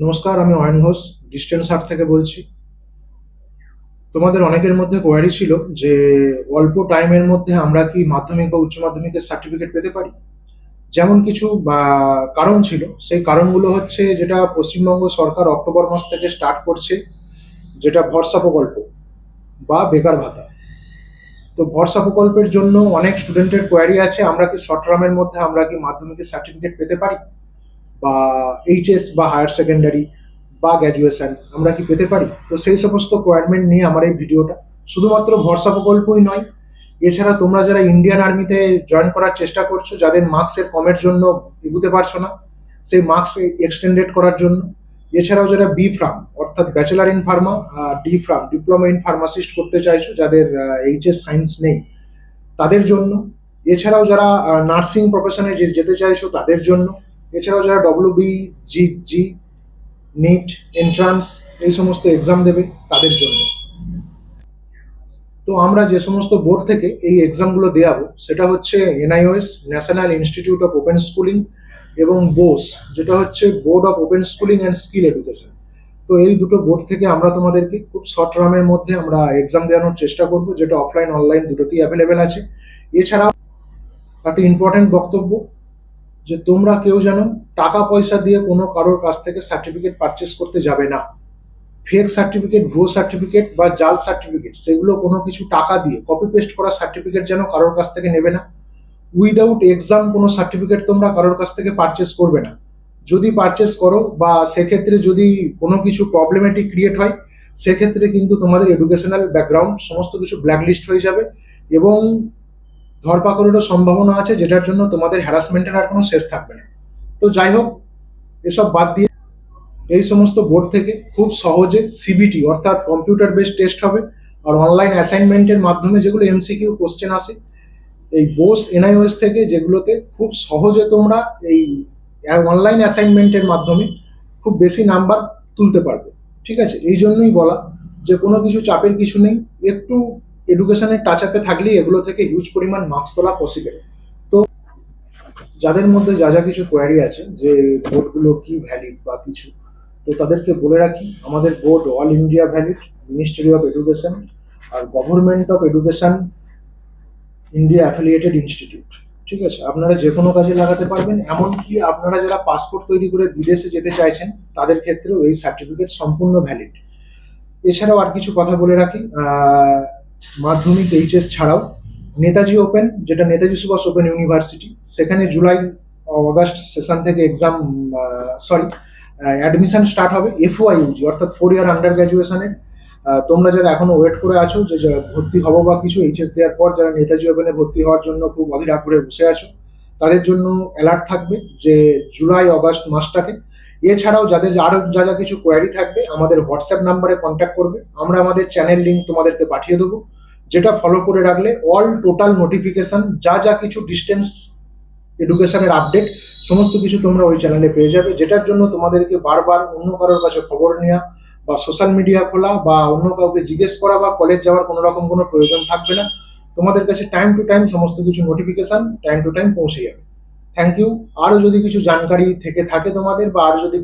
নমস্কার, আমি Ayan Ghosh distance art থেকে বলছি। তোমাদের অনেকের মধ্যে কোয়ারি ছিল যে অল্প টাইমের মধ্যে আমরা কি মাধ্যমিক বা উচ্চ মাধ্যমিকের সার্টিফিকেট পেতে পারি। যেমন কিছু কারণ ছিল, সেই কারণগুলো হচ্ছে যেটা পশ্চিমবঙ্গ সরকার অক্টোবর মাস থেকে স্টার্ট করছে, যেটা ভরসা প্রকল্প বা বেকার ভাতা। তো ভরসা প্রকল্পের জন্য অনেক স্টুডেন্টের কোয়ারি আছে, আমরা কি শর্ট টার্মের মধ্যে আমরা কি মাধ্যমিকের সার্টিফিকেট পেতে পারি, বা এইচএস বা হায়ার সেকেন্ডারি বা গ্র্যাজুয়েশন আমরা কি পেতে পারি। তো সেই সমস্ত রিকোয়ারমেন্ট নিয়ে আমার এই ভিডিওটা। শুধুমাত্র ভরসা প্রকল্পই নয়, এছাড়া তোমরা যারা ইন্ডিয়ান আর্মিতে জয়েন করার চেষ্টা করছো, যাদের মার্কসের কমের জন্য এগুতে পারছো না, সেই মার্কস এক্সটেন্ডেড করার জন্য, এছাড়াও যারা বি ফার্ম অর্থাৎ bachelor in Pharma, D farm diploma in pharmacist করতে চাইছো, যাদের এইচএস সায়েন্স নেই তাদের জন্য, এছাড়াও যারা নার্সিং প্রফেশনে যেতে চাইছো তাদের জন্য, এছাড়াও যারা WBGG নিট এন্ট্রান্স এই সমস্ত এক্সাম দেবে তাদের জন্য। তো আমরা যে সমস্ত বোর্ড থেকে এই এক্সামগুলো দেওয়াবো সেটা হচ্ছে NIOS, national institute of open schooling, এবং বোস, যেটা হচ্ছে board of open schooling and skill education. তো এই দুটো বোর্ড থেকে আমরা তোমাদেরকে খুব শর্ট টার্মের মধ্যে আমরা এক্সাম দেওয়ানোর চেষ্টা করব, যেটা অফলাইন অনলাইন দুটোতেই অ্যাভেলেবেল আছে। এছাড়াও একটা ইম্পর্টেন্ট বক্তব্য, যে তোমরা কেউ যেন টাকা পয়সা দিয়ে কোনো কারোর কাছ থেকে সার্টিফিকেট পারচেস করতে যাবে না। ফেক সার্টিফিকেট, ভুয়ো সার্টিফিকেট বা জাল সার্টিফিকেট, সেগুলো কোনো কিছু টাকা দিয়ে কপি পেস্ট করা সার্টিফিকেট যেন কারোর কাছ থেকে নেবে না। উইদাউট এক্সাম কোনো সার্টিফিকেট তোমরা কারোর কাছ থেকে পারচেস করবে না। যদি পারচেস করো বা সেক্ষেত্রে যদি কোনো কিছু প্রবলেমেটিক ক্রিয়েট হয়, সেক্ষেত্রে কিন্তু তোমাদের এডুকেশনাল ব্যাকগ্রাউন্ড সমস্ত কিছু ব্ল্যাকলিস্ট হয়ে যাবে, এবং ধরপাকড়েরও সম্ভাবনা আছে, যেটার জন্য তোমাদের হ্যারাসমেন্টের আর কোনো শেষ থাকবে না। তো যাই হোক, এসব বাদ দিয়ে এই সমস্ত বোর্ড থেকে খুব সহজে সিবিটি অর্থাৎ কম্পিউটার বেসড টেস্ট হবে, আর অনলাইন অ্যাসাইনমেন্টের মাধ্যমে যেগুলো MCQ কোশ্চেন আসে এই বোস NIOS থেকে, যেগুলোতে খুব সহজে তোমরা এই অনলাইন অ্যাসাইনমেন্টের মাধ্যমে খুব বেশি নাম্বার তুলতে পারবে। ঠিক আছে, এই জন্যই বলা যে কোনো কিছু চাপের কিছু নেই, একটু এডুকেশনের টাচ আপে থাকলেই এগুলো থেকে হিউজ পরিমাণ মার্কস তোলা পসিবল। তো যাদের মধ্যে যা যা কিছু কোয়ারি আছে যে বোর্ডগুলো কি ভ্যালিড বা কিছু, তো তাদেরকে বলে রাখি, আমাদের board all India valid, ministry of education আর government of education India affiliated institute. ঠিক আছে, আপনারা যে কোনো কাজে লাগাতে পারবেন, এমনকি আপনারা যারা পাসপোর্ট তৈরি করে বিদেশে যেতে চাইছেন তাদের ক্ষেত্রেও এই সার্টিফিকেট সম্পূর্ণ ভ্যালিড। এছাড়াও আর কিছু কথা বলে রাখি, মাধ্যমিক এইচএস ছাড়াও নেতাজি ওপেন, যেটা নেতাজি সুভাষ ওপেন ইউনিভার্সিটি, সেখানে জুলাই অগাস্ট সেশন থেকে এক্সাম অ্যাডমিশন স্টার্ট হবে FYUG অর্থাৎ 4 ইয়ার আন্ডার গ্র্যাজুয়েশনের। তোমরা যারা এখনো ওয়েট করে আছো যে ভর্তি হবো বা কিছু এইচএস দেওয়ার পর, যারা নেতাজি ওপেনে ভর্তি হওয়ার জন্য খুব অধীর আগ্রহে বসে আছো, তাদের জন্য অ্যালার্ট থাকবে যে জুলাই অগাস্ট মাসটাকে। এছাড়াও যাদের আরো যা যা কিছু কোয়ারি থাকবে, আমাদের হোয়াটসঅ্যাপ নাম্বারে কন্ট্যাক্ট করবে, আমরা আমাদের চ্যানেল লিঙ্ক তোমাদেরকে পাঠিয়ে দেবো, যেটা ফলো করে রাখলে অল টোটাল নোটিফিকেশন, যা যা কিছু ডিস্টেন্স এডুকেশনের আপডেট, সমস্ত কিছু তোমরা ওই চ্যানেলে পেয়ে যাবে, যেটার জন্য তোমাদেরকে বারবার অন্য কারোর কাছে খবর নেওয়া বা সোশ্যাল মিডিয়া খোলা বা অন্য কাউকে জিজ্ঞেস করা বা কলেজ যাওয়ার কোনো রকম কোনো প্রয়োজন থাকবে না। তোমাদের কাছে টাইম টু টাইম সমস্ত কিছু নোটিফিকেশন টাইম টু টাইম পৌঁছে যাবে। Thank you. আরও যদি কিছু জানকারি থেকে থাকে তোমাদের, বা আর যদি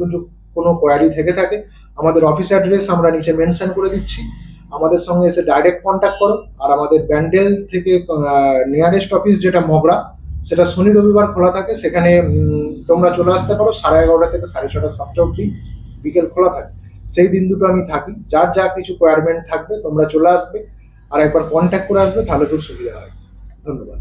কোনো কোয়ারি থেকে থাকে, আমাদের অফিস অ্যাড্রেস আমরা নিচে মেনশন করে দিচ্ছি, আমাদের সঙ্গে এসে ডাইরেক্ট কন্ট্যাক্ট করো। আর আমাদের ব্যান্ডেল থেকে নিয়ারেস্ট অফিস যেটা মগরা, সেটা শনি রবিবার খোলা থাকে, সেখানে তোমরা চলে আসতে পারো 11:30 থেকে 6:30 7টা অবধি বিকেল খোলা থাকে। সেই দিন দুটো আমি থাকি, যার যা কিছু রিকোয়ারমেন্ট থাকবে তোমরা চলে আসবে আর একবার কন্ট্যাক্ট করে আসবে, তাহলে খুব সুবিধা হয়। ধন্যবাদ।